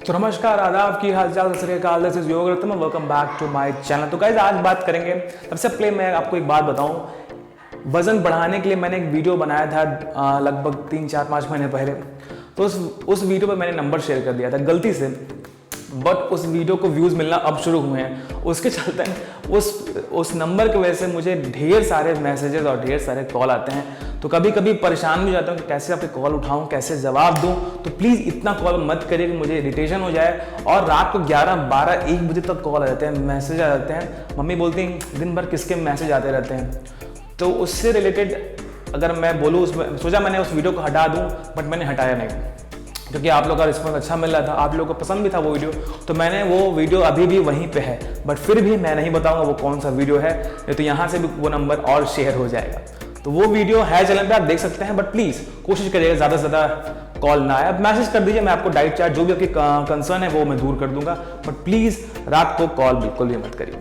तो नमस्कार, आदाब, की हालचाल, Sat Sri Akal, this is Yoga Ratna, welcome back to my channel. तो गाइस आज बात करेंगे, सबसे पहले मैं आपको एक बात बताऊं, वजन बढ़ाने के लिए मैंने एक वीडियो बनाया था लगभग 3-4-5 महीने पहले। तो उस वीडियो पर मैंने नंबर शेयर कर दिया था गलती से, बट उस वीडियो को व्यूज़ मिलना अब शुरू हुए हैं। उसके चलते उस नंबर की वजह से मुझे ढेर सारे मैसेजेस और ढेर सारे कॉल आते हैं। तो कभी कभी परेशान भी हो जाता हूँ कि कैसे आपके कॉल उठाऊँ, कैसे जवाब दूँ। तो प्लीज़ इतना कॉल मत करिए कि मुझे इरिटेशन हो जाए। और रात को 11, 12, 1 बजे तक कॉल आ जाते हैं, मैसेज आ जाते हैं। मम्मी बोलती हैं दिन भर किसके मैसेज आते रहते हैं। तो उससे रिलेटेड अगर मैं बोलूँ, उसमें सोचा मैंने उस वीडियो को हटा दूँ, बट मैंने हटाया नहीं क्योंकि आप लोगों का रिस्पॉन्स अच्छा मिल रहा था, आप लोगों को पसंद भी था वो वीडियो। तो मैंने वो वीडियो अभी भी वहीं पे है, बट फिर भी मैं नहीं बताऊंगा वो कौन सा वीडियो है, नहीं तो यहाँ से भी वो नंबर और शेयर हो जाएगा। तो वो वीडियो है चैनल पे, आप देख सकते हैं, बट प्लीज़ कोशिश करिएगा ज़्यादा से ज़्यादा कॉल ना आए। आप मैसेज कर दीजिए, मैं आपको डाइट चार्ट जो भी आपकी कंसर्न है वो मैं दूर कर दूंगा, बट प्लीज़ रात को कॉल बिल्कुल भी मत करिए।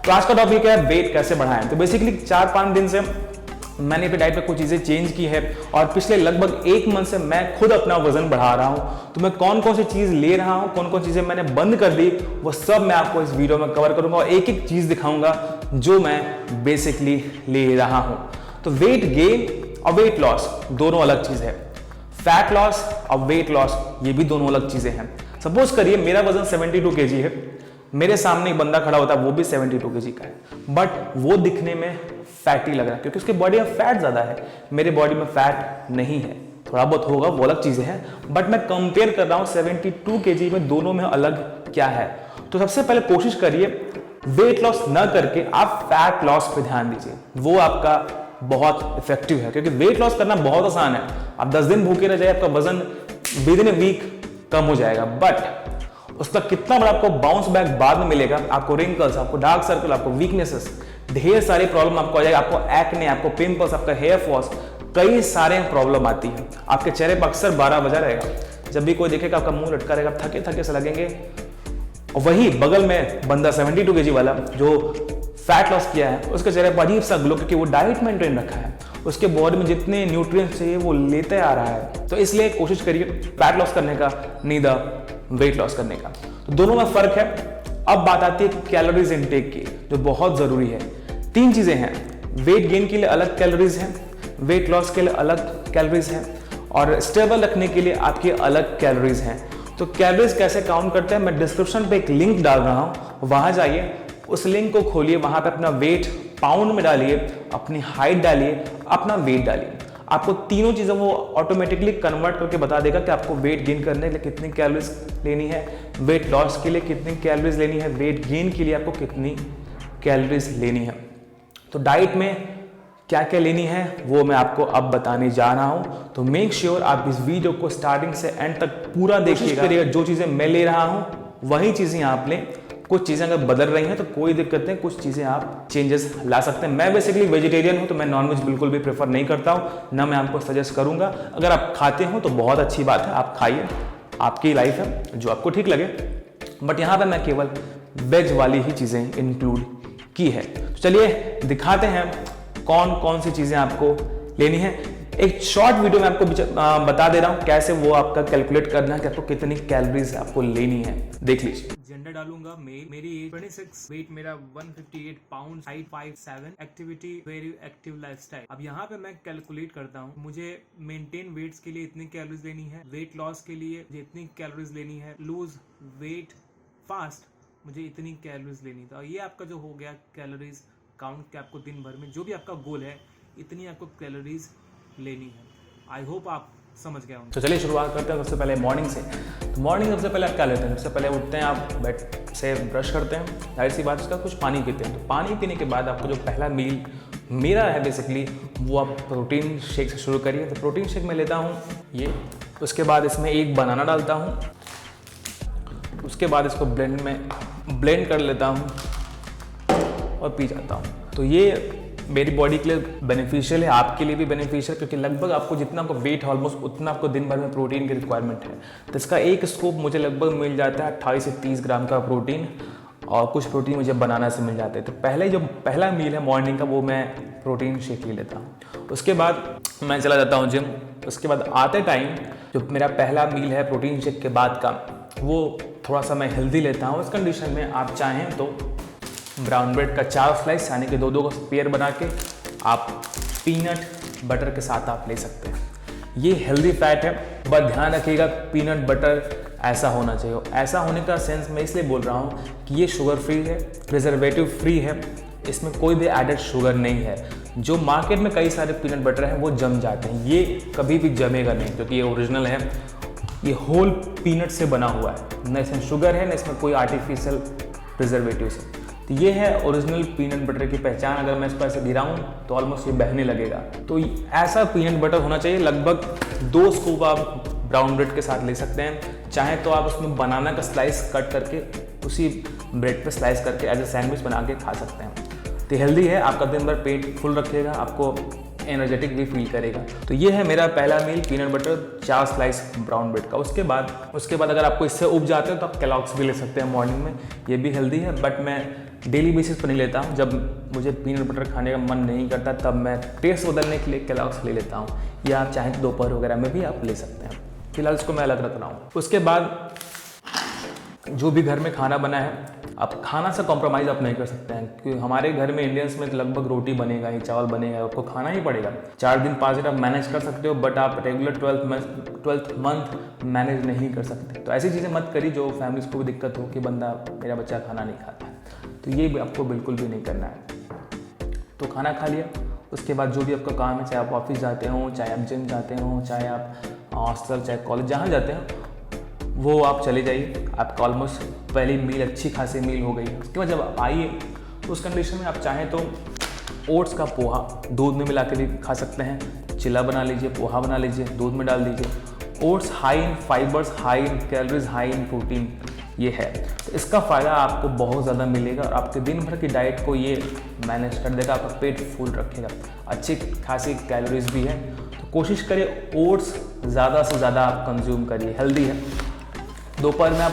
तो आज का टॉपिक है वेट कैसे बढ़ाएं। तो बेसिकली 4-5 दिन से मैंने अपनी डाइट में कुछ चीज़ें चेंज की है और पिछले लगभग 1 मंथ से मैं खुद अपना वजन बढ़ा रहा हूँ। तो मैं कौन कौन सी चीज़ ले रहा हूँ, कौन कौन चीज़ें मैंने बंद कर दी, वो सब मैं आपको इस वीडियो में कवर करूँगा और एक एक चीज़ दिखाऊंगा जो मैं बेसिकली ले रहा हूँ। तो वेट गेन और वेट लॉस दोनों अलग चीज़ है। फैट लॉस और वेट लॉस ये भी दोनों अलग चीज़ें हैं। सपोज करिए मेरा वजन 72 kg है, मेरे सामने एक बंदा खड़ा होता है वो भी 72 kg का है, बट वो दिखने में फैटी लग रहा है क्योंकि उसके बॉडी में फैट ज़्यादा है, मेरे बॉडी में फैट नहीं है। थोड़ा बहुत होगा, वो अलग चीज़ें हैं, बट मैं कंपेयर कर रहा हूँ 72 kg में, दोनों में अलग क्या है। तो सबसे पहले कोशिश करिए वेट लॉस न करके आप फैट लॉस पे ध्यान दीजिए, वो आपका बहुत इफेक्टिव है। क्योंकि वेट लॉस करना बहुत आसान है, आप 10 दिन भूखे रह जाए, आपका वजन विदिन ए वीक कम हो जाएगा, बट उसका कितना बड़ा आपको बाउंस बैक बाद में मिलेगा। आपको रिंकल्स, आपको डार्क सर्कल, आपको वीकनेसेस, ढेर सारी प्रॉब्लम आपको आ जाएगी। आपको एक्ने, आपको पिंपल्स, आपका हेयर फॉल्स, कई सारे प्रॉब्लम आती है। आपके चेहरे पर अक्सर 12 बजा रहेगा, जब भी कोई देखेगा आपका मुंह लटका रहेगा, थके थके से लगेंगे। और वही बगल में बंदा 72 kg वाला जो फैट लॉस किया है, उसके चेहरे पर अजीब सा ग्लो, क्योंकि वो डाइट मेंटेन रखा है, उसके बॉडी में जितने न्यूट्रिएंट्स चाहिए वो लेते आ रहा है। तो इसलिए कोशिश करिए फैट लॉस करने का, नहीं द वेट लॉस करने का। तो दोनों में फर्क है। अब बात आती है कैलोरीज इनटेक की, जो बहुत जरूरी है। 3 चीजें हैं, वेट गेन के लिए अलग कैलोरीज हैं, वेट लॉस के लिए अलग कैलोरीज हैं, और स्टेबल रखने के लिए आपकी अलग कैलोरीज हैं। तो कैलोरीज कैसे काउंट करते हैं, मैं डिस्क्रिप्शन पे एक लिंक डाल रहा हूं, वहां जाइए, उस लिंक को खोलिए, वहां पे अपना वेट पाउंड में डालिए, अपनी हाइट डालिए, अपना वेट डालिए। आपको तीनों चीज़ें वो ऑटोमेटिकली कन्वर्ट करके बता देगा कि आपको वेट गेन करने के लिए कितनी कैलोरीज लेनी है, वेट लॉस के लिए कितनी कैलोरीज लेनी है, वेट गेन के लिए आपको कितनी कैलोरीज लेनी है। तो डाइट में क्या क्या लेनी है वो मैं आपको अब बताने जा रहा हूँ। तो मेक श्योर आप इस वीडियो को स्टार्टिंग से एंड तक पूरा देखिएगा। जो चीज़ें मैं ले रहा हूँ वही चीज़ें आप लें। कुछ चीज़ें अगर बदल रही हैं तो कोई दिक्कत नहीं, कुछ चीज़ें आप चेंजेस ला सकते हैं। मैं बेसिकली वेजिटेरियन हूं, तो मैं नॉनवेज बिल्कुल भी प्रेफर नहीं करता हूं, ना मैं आपको सजेस्ट करूंगा। अगर आप खाते हो तो बहुत अच्छी बात है, आप खाइए, आपकी लाइफ है, जो आपको ठीक लगे। बट यहाँ पे मैं केवल वेज वाली ही चीज़ें इंक्लूड की है। तो चलिए दिखाते हैं कौन कौन सी चीज़ें आपको लेनी है। एक शॉर्ट वीडियो में आपको बता दे रहा हूँ कैसे वो आपका कैलकुलेट करना है कि आपको कितनी कैलोरीज आपको लेनी है, देख लीजिए। जेंडर डालूंगा मेरी एज 26, वेट मेरा 158 pound, height 5'7", activity very active lifestyle. अब यहाँ पे मैं कैलकुलेट करता हूँ, मुझे मेंटेन वेट्स के लिए इतनी कैलोरीज लेनी है, वेट लॉस के लिए मुझे इतनी कैलोरीज लेनी है, लूज वेट फास्ट मुझे इतनी कैलोरीज लेनी था। ये आपका जो हो गया कैलोरीज काउंट के, आपको दिन भर में जो भी आपका गोल है इतनी आपको कैलोरीज लेनी है। आई होप आप समझ गए होंगे। तो चलिए शुरुआत करते हैं सबसे पहले मॉर्निंग से। तो मॉर्निंग सबसे पहले आप क्या लेते हैं, सबसे पहले उठते हैं, आप बेड से ब्रश करते हैं, जाहिर सी बात उसका कुछ पानी पीते हैं। तो पानी पीने के बाद आपको जो पहला मील मेरा है बेसिकली, वो आप प्रोटीन शेक से शुरू करिए। तो प्रोटीन शेक मैं लेता हूँ ये, उसके बाद इसमें एक बनाना डालता हूँ, उसके बाद इसको ब्लेंड कर लेता हूँ और पी जाता हूँ। तो ये मेरी बॉडी के लिए बेनिफिशियल है, आपके लिए भी बेनिफिशियल, क्योंकि लगभग आपको जितना आपको वेट है ऑलमोस्ट उतना आपको दिन भर में प्रोटीन की रिक्वायरमेंट है। तो इसका एक स्कूप मुझे लगभग मिल जाता है 28 से 30 ग्राम का प्रोटीन, और कुछ प्रोटीन मुझे बनाना से मिल जाते हैं। तो पहले जो पहला मील है मॉर्निंग का वो मैं प्रोटीन शेक ले लेता हूँ। उसके बाद मैं चला जाता हूँ जिम। उसके बाद आते टाइम जो मेरा पहला मील है प्रोटीन शेक के बाद का, वो थोड़ा सा मैं हेल्दी लेता हूँ। इस कंडीशन में आप चाहें तो ब्राउन ब्रेड का 4 स्लाइस यानी कि 2-2 का पेयर बना के आप पीनट बटर के साथ आप ले सकते हैं। ये हेल्दी फैट है, बट ध्यान रखिएगा पीनट बटर ऐसा होना चाहिए। ऐसा होने का सेंस मैं इसलिए बोल रहा हूँ कि ये शुगर फ्री है, प्रिजर्वेटिव फ्री है, इसमें कोई भी एडेड शुगर नहीं है। जो मार्केट में कई सारे पीनट बटर हैं वो जम जाते हैं, ये कभी भी जमेगा नहीं क्योंकि ये ओरिजिनल है, ये होल पीनट से बना हुआ है, न इसमें शुगर है न इसमें कोई आर्टिफिशियल प्रिजर्वेटिव है। तो ये है ओरिजिनल पीनट बटर की पहचान। अगर मैं इसको ऐसे गिराऊं तो ऑलमोस्ट ये बहने लगेगा। तो ऐसा पीनट बटर होना चाहिए। लगभग 2 स्कूप आप ब्राउन ब्रेड के साथ ले सकते हैं। चाहे तो आप उसमें बनाना का स्लाइस कट करके उसी ब्रेड पे स्लाइस करके एज ए सैंडविच बना के खा सकते हैं। तो हेल्दी है, आपका दिन भर पेट फुल रखेगा, आपको एनर्जेटिक भी फील करेगा। तो ये है मेरा पहला meal peanut butter 4 slice brown bread का। उसके बाद अगर आपको इससे उब जाते हो तो आप केलॉग्स भी ले सकते हैं मॉर्निंग में, ये भी हेल्दी है, बट मैं डेली बेसिस पर नहीं लेता हूँ। जब मुझे पीनट बटर खाने का मन नहीं करता तब मैं टेस्ट बदलने के लिए केलॉग्स ले लेता हूँ, या आप चाहें तो दोपहर वगैरह में भी आप ले सकते हैं। फिलहाल इसको मैं अलग रख रहा हूँ। उसके बाद जो भी घर में खाना बना है, आप खाना से कॉम्प्रोमाइज़ आप नहीं कर सकते हैं, क्योंकि हमारे घर में इंडियंस में लगभग रोटी बनेगा ही, चावल बनेगा, आपको खाना ही पड़ेगा। 4 दिन 5 दिन आप मैनेज कर सकते हो, बट आप रेगुलर 12th मंथ मैनेज नहीं कर सकते। तो ऐसी चीज़ें मत करिए जो फैमिलीज़ को भी दिक्कत हो कि बंदा मेरा बच्चा खाना नहीं खाता। तो ये भी आपको बिल्कुल भी नहीं करना है। तो खाना खा लिया, उसके बाद जो भी आपका काम है, चाहे आप ऑफिस जाते हो, चाहे आप जिम जाते हो, चाहे आप हॉस्टल चाहे कॉलेज जहाँ जाते हैं, वो आप चले जाइए। आपका ऑलमोस्ट पहली मील अच्छी खासी मील हो गई। उसके बाद जब आप आइए तो उस कंडीशन में आप चाहें तो ओट्स का पोहा दूध में मिला के भी खा सकते हैं। चिल्ला बना लीजिए, पोहा बना लीजिए, दूध में डाल दीजिए। Oats high in fibres, high in calories, high in protein ये है, तो इसका फ़ायदा आपको बहुत ज़्यादा मिलेगा और आपके दिन भर की डाइट को ये मैनेज कर देगा, आपका पेट फुल रखेगा। अच्छी खासी कैलोरीज भी है, तो कोशिश करिए ओट्स ज़्यादा से ज़्यादा आप कंज्यूम करिए, हेल्दी है। दोपहर में आप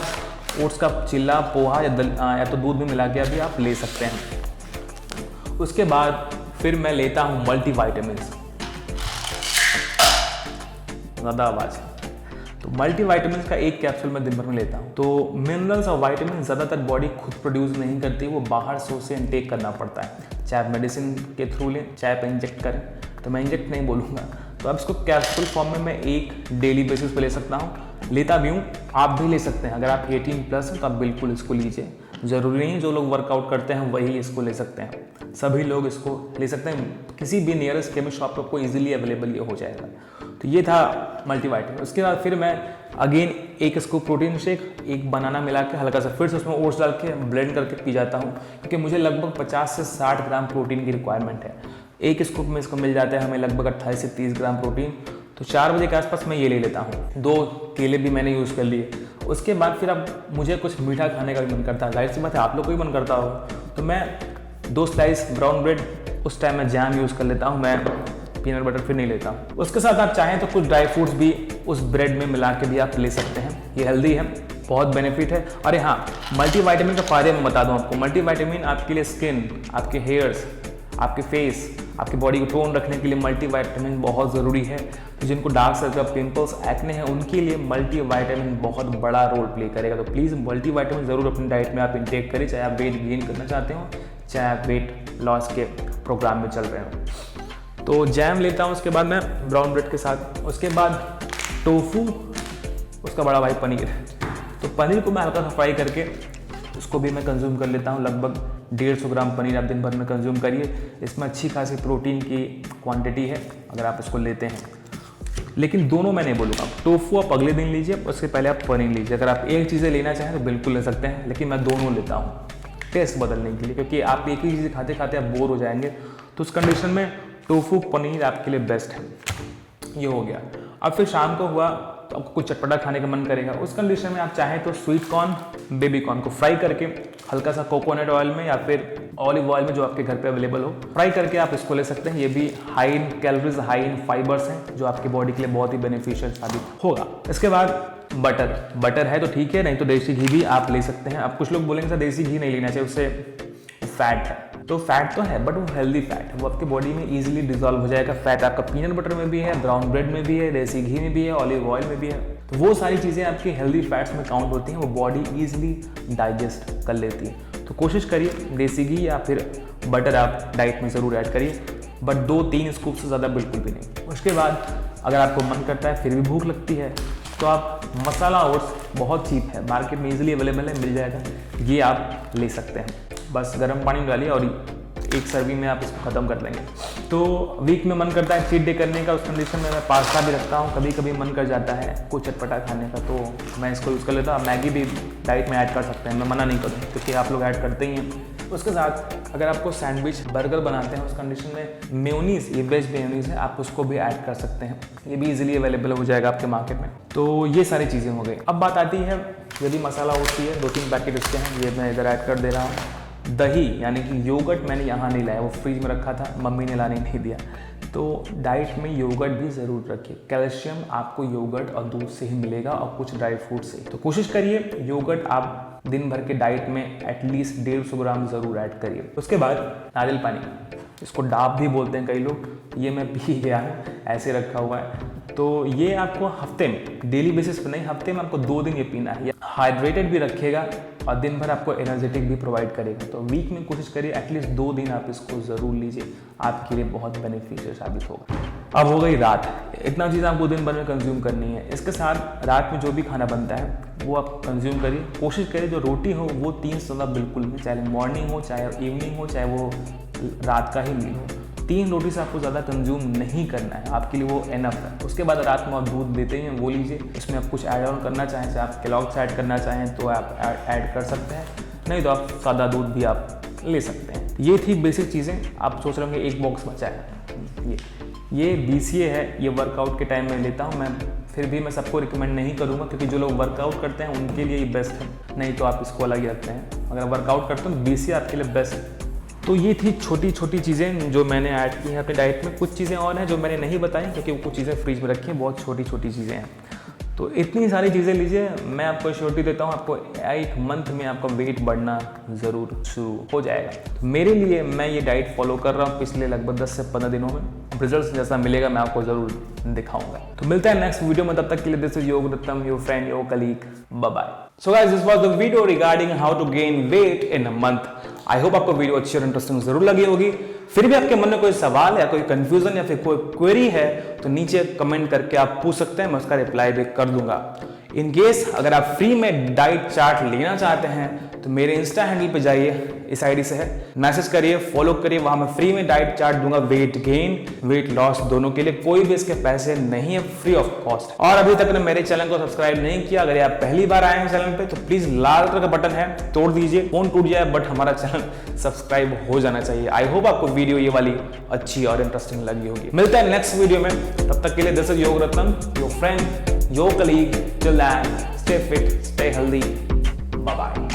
ओट्स का चिल्ला, पोहा या तो दूध में मिला के अभी आप ले सकते हैं। उसके बाद फिर मैं लेता हूँ मल्टीविटामिन्स। ज़्यादा आवाज़। तो मल्टीविटामिन्स का एक कैप्सूल मैं दिन भर में लेता हूँ। तो मिनरल्स और विटामिन ज़्यादातर बॉडी खुद प्रोड्यूस नहीं करती, वो बाहर सोर्स से इनटेक करना पड़ता है। चाहे आप मेडिसिन के थ्रू लें, चाहे आप इंजेक्ट करें, तो मैं इंजेक्ट नहीं बोलूँगा। तो अब इसको कैप्सूल फॉर्म में मैं एक डेली बेसिस पे ले सकता हूँ, लेता भी हूँ। आप भी ले सकते हैं। अगर आप 18+ हैं तो आप बिल्कुल इसको लीजिए। ज़रूरी नहीं है जो लोग वर्कआउट करते हैं वही इसको ले सकते हैं, सभी लोग इसको ले सकते हैं। किसी भी नियरेस्ट केमिस्ट शॉप पर आपको ईजिली अवेलेबल ये हो जाएगा। तो ये था मल्टीविटामिन। उसके बाद फिर मैं अगेन एक स्कूप प्रोटीन शेक, एक बनाना मिला के हल्का सा फिर से उसमें ओट्स डाल के ब्लेंड करके पी जाता हूँ, क्योंकि मुझे लगभग 50 से 60 ग्राम प्रोटीन की रिक्वायरमेंट है। एक स्कूप में इसको मिल जाता है हमें लगभग 28 से 30 ग्राम प्रोटीन। तो 4 बजे के आसपास मैं ये ले लेता हूँ। 2 केले भी मैंने यूज़ कर लिए। उसके बाद फिर अब मुझे कुछ मीठा खाने का भी मन करता है, जाहिर सी बात है आप लोग को भी मन करता होगा। तो मैं 2 स्लाइस ब्राउन ब्रेड, उस टाइम मैं जैम यूज़ कर लेता हूँ, मैं पीनट बटर फिर नहीं लेता। उसके साथ आप चाहें तो कुछ ड्राई फ्रूट्स भी उस ब्रेड में मिला के भी आप ले सकते हैं। ये हेल्दी है, बहुत बेनिफिट है। अरे हाँ, मल्टीविटामिन का फ़ायदे मैं बता दूँ आपको। मल्टीविटामिन आपके लिए स्किन, आपके हेयर्स, आपके फेस, आपकी बॉडी को टोन रखने के लिए मल्टीविटामिन बहुत ज़रूरी है। तो जिनको डार्क सर्कल, पिंपल्स, एक्ने हैं, उनके लिए मल्टीविटामिन बहुत बड़ा रोल प्ले करेगा। तो प्लीज़ मल्टीविटामिन ज़रूर अपनी डाइट में आप इंटेक करें, चाहे आप वेट गेन करना चाहते हो, चाहे आप वेट लॉस के प्रोग्राम में चल रहे हो। तो जैम लेता हूँ, उसके बाद मैं ब्राउन ब्रेड के साथ। उसके बाद टोफू, उसका बड़ा भाई पनीर। तो पनीर को मैं हल्का सा फ्राई करके उसको भी मैं कंज्यूम कर लेता हूँ। लगभग 150 ग्राम पनीर आप दिन भर में कंज्यूम करिए। इसमें अच्छी खासी प्रोटीन की क्वांटिटी है अगर आप इसको लेते हैं। लेकिन दोनों मैं नहीं बोलूँगा, टोफू आप अगले दिन लीजिए, उसके पहले आप पनीर लीजिए। अगर आप एक चीज़ें लेना चाहें तो बिल्कुल ले सकते हैं, लेकिन मैं दोनों लेता हूँ टेस्ट बदलने के लिए, क्योंकि आप एक ही चीज़ खाते खाते आप बोर हो जाएंगे। तो उस कंडीशन में टोफू पनीर आपके लिए बेस्ट है। ये हो गया। अब फिर शाम को हुआ तो आपको कुछ चटपटा खाने का मन करेगा। उस कंडीशन में आप चाहें तो स्वीट कॉर्न, बेबी कॉर्न को फ्राई करके हल्का सा कोकोनट ऑयल में या फिर ऑलिव ऑयल में जो आपके घर पे अवेलेबल हो, फ्राई करके आप इसको ले सकते हैं। ये भी high in calories, high in fibres हैं, जो आपकी बॉडी के लिए बहुत ही बेनिफिशियल साबित होगा। इसके बाद बटर है तो ठीक है, नहीं तो देसी घी भी आप ले सकते हैं। अब कुछ लोग बोलेंगे सर देसी घी नहीं लेना चाहिए, उससे फैट है। तो फैट तो है, बट वो हेल्दी फैट है, वो आपकी बॉडी में इजीली डिजॉल्व हो जाएगा। फैट आपका पीनट बटर में भी है, ब्राउन ब्रेड में भी है, देसी घी में भी है, ऑलिव ऑयल में भी है। तो वो सारी चीज़ें आपकी हेल्दी फैट्स में काउंट होती हैं, वो बॉडी ईजिली डाइजेस्ट कर लेती है। तो कोशिश करिए देसी घी या फिर बटर आप डाइट में ज़रूर ऐड करिए, बट 2-3 स्कूप से ज़्यादा बिल्कुल भी नहीं। उसके बाद अगर आपको मन करता है फिर भी भूख लगती है तो आप मसाला ओट्स बहुत चीप है, मार्केट में इजीली अवेलेबल है, मिल जाएगा, ये आप ले सकते हैं। बस गर्म पानी डालिए और एक सर्विंग में आप इसको ख़त्म कर लेंगे। तो वीक में मन करता है चीट डे करने का, उस कंडीशन में मैं पास्ता भी रखता हूँ। कभी कभी मन कर जाता है कुछ चटपटा खाने का तो मैं इसको यूज़ कर लेता हूँ। मैगी भी डाइट में ऐड कर सकते हैं, मैं मना नहीं करूँ क्योंकि आप लोग ऐड करते ही हैं। उसके साथ अगर आपको सैंडविच बर्गर बनाते हैं उस कंडीशन में मेयोनीज, ये वेज मेयोनीज है, आप उसको भी ऐड कर सकते हैं, ये भी इजीली अवेलेबल हो जाएगा आपके मार्केट में। तो ये सारी चीज़ें हो गई। अब बात आती है यदि मसाला होती है, 2-3 पैकेट इसके हैं, ये मैं इधर ऐड कर दे रहा हूँ। दही यानी कि योगर्ट मैंने यहाँ नहीं लाया, वो फ्रिज में रखा था, मम्मी ने लाने नहीं दिया। तो डाइट में योगर्ट भी ज़रूर रखिए, कैल्शियम आपको योगर्ट और दूध से ही मिलेगा और कुछ ड्राई फ्रूट से। तो कोशिश करिए योगर्ट आप दिन भर के डाइट में एटलीस्ट 150 ग्राम ज़रूर ऐड करिए। उसके बाद नारियल पानी, इसको डाब भी बोलते हैं कई लोग, ये मैं पी गया हूँ, ऐसे रखा हुआ है। तो ये आपको हफ्ते में, डेली बेसिस पर नहीं, हफ्ते में आपको 2 दिन ये पीना है। हाइड्रेटेड भी रखेगा और दिन भर आपको एनर्जेटिक भी प्रोवाइड करेगा। तो वीक में कोशिश करिए एटलीस्ट 2 दिन आप इसको ज़रूर लीजिए, आपके लिए बहुत बेनिफिशियल साबित होगा। अब हो गई रात, इतना चीज़ आपको दिन भर में कंज्यूम करनी है। इसके साथ रात में जो भी खाना बनता है वो आप कंज्यूम करिए। कोशिश करिए जो रोटी हो वो 3 से ज़्यादा बिल्कुल भी, चाहे मॉर्निंग हो, चाहे इवनिंग हो, चाहे वो रात का ही मील हो, 3 रोटी से आपको ज़्यादा कंज्यूम नहीं करना है, आपके लिए वो एनफ है। उसके बाद रात में आप दूध देते हैं वो लीजिए, उसमें आप कुछ ऐड ऑन करना चाहें, चाहे आप केलॉग्स ऐड करना चाहें तो आप ऐड कर सकते हैं, नहीं तो आप सादा दूध भी आप ले सकते हैं। ये थी बेसिक चीज़ें। आप सोच रहे होंगे एक बॉक्स बचा है, ये BCA है, ये वर्कआउट के टाइम में लेता हूँ मैं, फिर भी मैं सबको रिकमेंड नहीं करूँगा क्योंकि जो लोग वर्कआउट करते हैं उनके लिए ये बेस्ट है, नहीं तो आप इसको अलग ही रखते हैं। अगर वर्कआउट करते हो तो BCA आपके लिए बेस्ट है। तो ये थी छोटी छोटी चीज़ें जो मैंने ऐड की हैं अपने डाइट में। कुछ चीज़ें और हैं जो मैंने नहीं बताई क्योंकि वो कुछ चीज़ें फ्रिज में रखी हैं, बहुत छोटी छोटी चीज़ें हैं। तो इतनी सारी चीज़ें लीजिए, मैं आपको श्योरिटी देता हूँ आपको 1 मंथ में आपका वेट बढ़ना ज़रूर शुरू हो जाएगा। तो मेरे लिए मैं ये डाइट फॉलो कर रहा हूँ पिछले लगभग 10 से 15 दिनों में, रिजल्ट जैसा मिलेगा मैं आपको ज़रूर दिखाऊंगा। तो मिलता है नेक्स्ट वीडियो में, तब तक के लिए this is Yog Ratnam, your friend, your colleague, bye bye. So guys, this was the video regarding how to gain weight in a month. I hope आपको वीडियो अच्छी और इंटरेस्टिंग जरूर लगी होगी। फिर भी आपके मन में कोई सवाल या कोई कंफ्यूजन या फिर कोई क्वेरी है तो नीचे कमेंट करके आप पूछ सकते हैं, मैं उसका रिप्लाई भी कर दूंगा। इन केस अगर आप फ्री में डाइट चार्ट लेना चाहते हैं तो मेरे इंस्टा हैंडल पे जाइए, इस आईडी से है, मैसेज करिए, फॉलो करिए, वहां मैं फ्री में डाइट चार्ट दूंगा, वेट गेन वेट लॉस दोनों के लिए, कोई भी इसके पैसे नहीं है, फ्री ऑफ कॉस्ट। और अभी तक ने मेरे चैनल को सब्सक्राइब नहीं किया, अगर आप पहली बार आए हैं चैनल पे तो प्लीज लाल कलर का बटन है, तोड़ दीजिए, फोन टूट जाए बट हमारा चैनल सब्सक्राइब हो जाना चाहिए। आई होप आपको वीडियो ये वाली अच्छी और इंटरेस्टिंग लगी होगी। मिलता है नेक्स्ट वीडियो में, तब तक के लिए this is Yog Ratnam, your friend, your colleague, till then stay fit, stay healthy, bye bye.